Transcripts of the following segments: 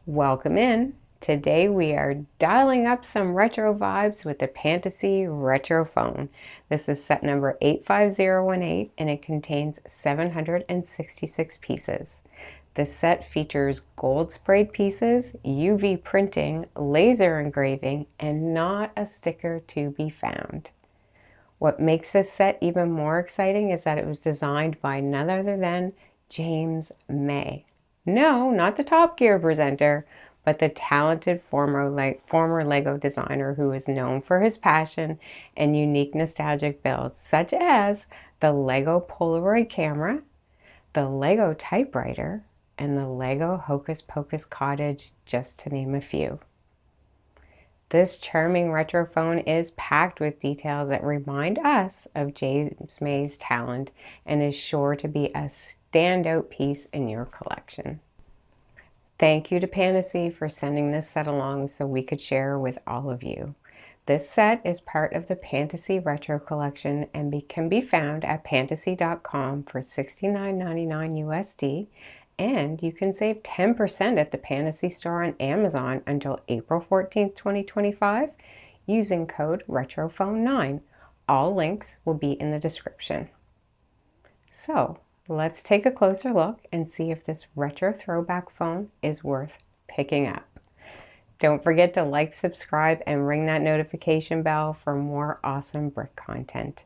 Welcome in. Today we are dialing up some retro vibes with the Pantasy Retro Phone. This is set number 85018 and it contains 766 pieces. This set features gold sprayed pieces, UV printing, laser engraving, and not a sticker to be found. What makes this set even more exciting is that it was designed by none other than James May. No, not the Top Gear presenter, but the talented former Lego designer who is known for his passion and unique nostalgic builds, such as the Lego Polaroid camera, the Lego typewriter, and the Lego Hocus Pocus cottage, just to name a few. This charming retro phone is packed with details that remind us of James May's talent and is sure to be a standout piece in your collection. Thank you to Pantasy for sending this set along so we could share with all of you. This set is part of the Pantasy Retro collection and can be found at pantasy.com for $69.99 USD, and you can save 10% at the Pantasy store on Amazon until April 14th, 2025 using code RETROPHONE9. All links will be in the description. So let's take a closer look and see if this retro throwback phone is worth picking up. Don't forget to like, subscribe, and ring that notification bell for more awesome brick content.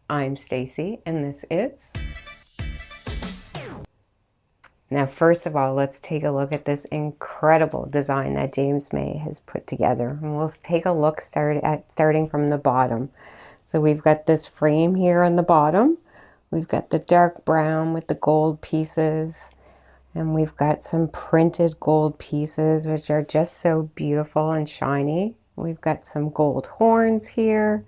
I'm Stacy, and this is... Now, first of all, let's take a look at this incredible design that James May has put together. And we'll take a look starting from the bottom. So we've got this frame here on the bottom. We've got the dark brown with the gold pieces. And we've got some printed gold pieces, which are just so beautiful and shiny. We've got some gold horns here.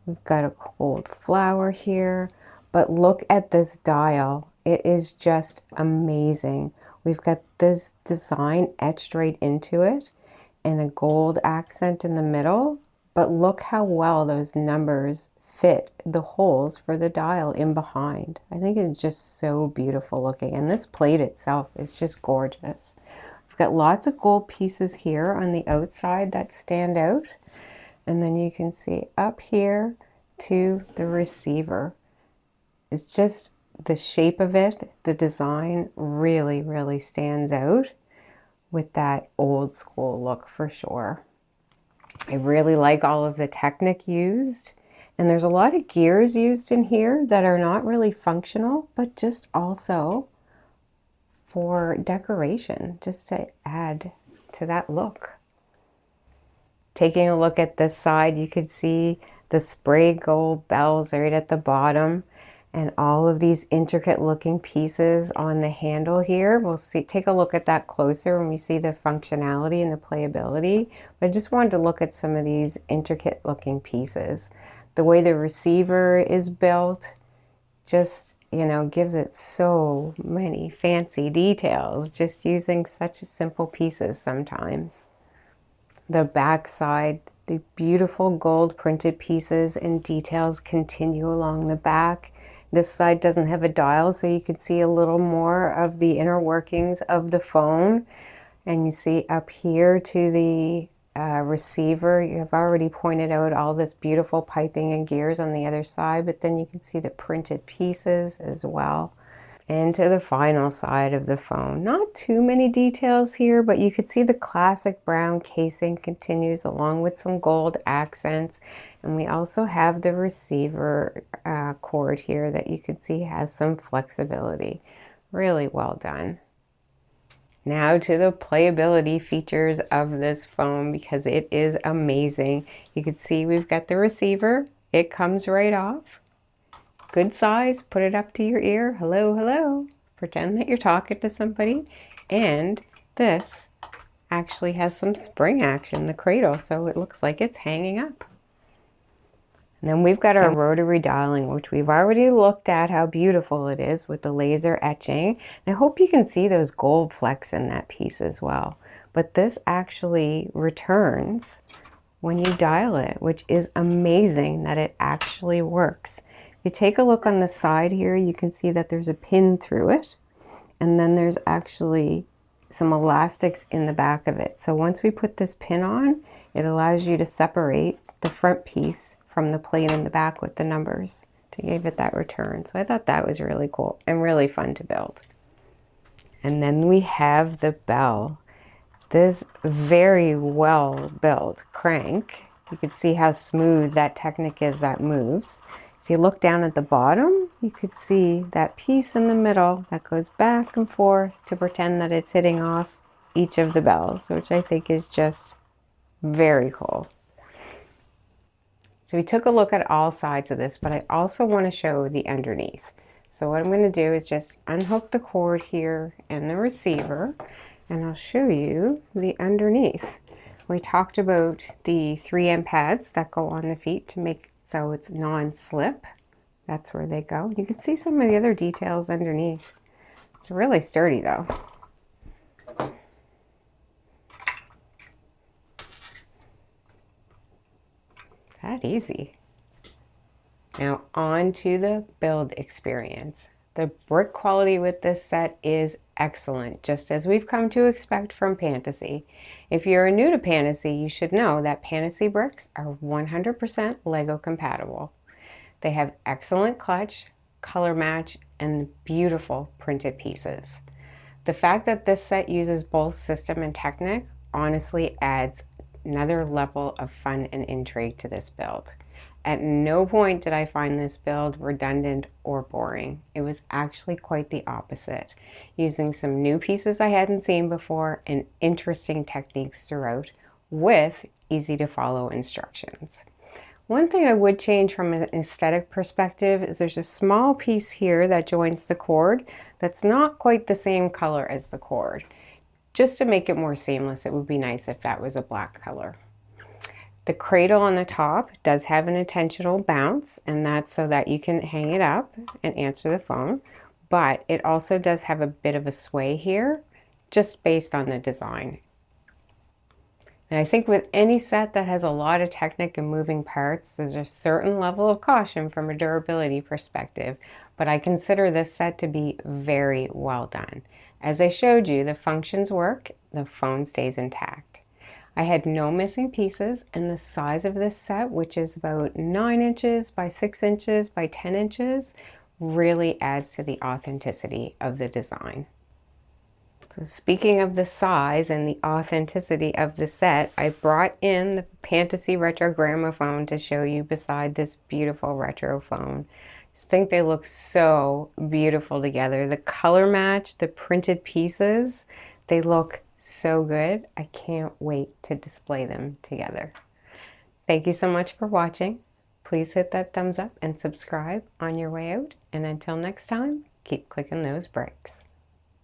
We've got a gold flower here. But look at this dial. It is just amazing. We've got this design etched right into it and a gold accent in the middle. But look how well those numbers fit the holes for the dial in behind. I think it's just so beautiful looking. And this plate itself is just gorgeous. We've got lots of gold pieces here on the outside that stand out. And then you can see up here to the receiver. It's just the shape of it, the design really stands out with that old school look for sure. I really like all of the Technic used, and there's a lot of gears used in here that are not really functional, but just also for decoration, just to add to that look. Taking a look at this side, you could see the spray gold bells right at the bottom. And all of these intricate looking pieces on the handle here. We'll take a look at that closer when we see the functionality and the playability. But I just wanted to look at some of these intricate looking pieces. The way the receiver is built just, gives it so many fancy details, just using such simple pieces sometimes. The back side, the beautiful gold printed pieces and details continue along the back. This side doesn't have a dial, so you can see a little more of the inner workings of the phone. And you see up here to the receiver, you have already pointed out all this beautiful piping and gears on the other side, but then you can see the printed pieces as well. And to the final side of the phone, not too many details here, but you could see the classic brown casing continues along with some gold accents. And we also have the receiver cord here that you can see has some flexibility. Really well done. Now to the playability features of this phone, because it is amazing. You can see we've got the receiver. It comes right off. Good size, put it up to your ear. Hello, hello. Pretend that you're talking to somebody. And this actually has some spring action, the cradle, so it looks like it's hanging up. And then we've got our rotary dialing, which we've already looked at how beautiful it is with the laser etching. And I hope you can see those gold flecks in that piece as well. But this actually returns when you dial it, which is amazing that it actually works. If you take a look on the side here, you can see that there's a pin through it. And then there's actually some elastics in the back of it. So once we put this pin on, it allows you to separate the front piece from the plate in the back with the numbers to give it that return. So I thought that was really cool and really fun to build. And then we have the bell. This very well built crank. You can see how smooth that Technic is that moves. If you look down at the bottom, you could see that piece in the middle that goes back and forth to pretend that it's hitting off each of the bells, which I think is just very cool. So we took a look at all sides of this, but I also want to show the underneath. So what I'm going to do is just unhook the cord here and the receiver, and I'll show you the underneath. We talked about the 3M pads that go on the feet to make so it's non-slip. That's where they go. You can see some of the other details underneath. It's really sturdy though. That easy. Now on to the build experience. The brick quality with this set is excellent, just as we've come to expect from Pantasy. If you're new to Pantasy, you should know that Pantasy bricks are 100% Lego compatible. They have excellent clutch, color match, and beautiful printed pieces. The fact that this set uses both System and Technic honestly adds another level of fun and intrigue to this build. At no point did I find this build redundant or boring. It was actually quite the opposite, using some new pieces I hadn't seen before and interesting techniques throughout with easy to follow instructions. One thing I would change from an aesthetic perspective is there's a small piece here that joins the cord that's not quite the same color as the cord. Just to make it more seamless, it would be nice if that was a black color. The cradle on the top does have an intentional bounce, and that's so that you can hang it up and answer the phone, but it also does have a bit of a sway here, just based on the design. And I think with any set that has a lot of Technic and moving parts, there's a certain level of caution from a durability perspective, but I consider this set to be very well done. As I showed you, the functions work, the phone stays intact. I had no missing pieces, and the size of this set, which is about 9 inches by 6 inches by 10 inches, really adds to the authenticity of the design. So speaking of the size and the authenticity of the set, I brought in the Pantasy Retro Gramophone to show you beside this beautiful retro phone. I just think they look so beautiful together. The color match, the printed pieces, they look so good. I can't wait to display them together. Thank you so much for watching. Please hit that thumbs up and subscribe on your way out. And until next time, keep clicking those bricks.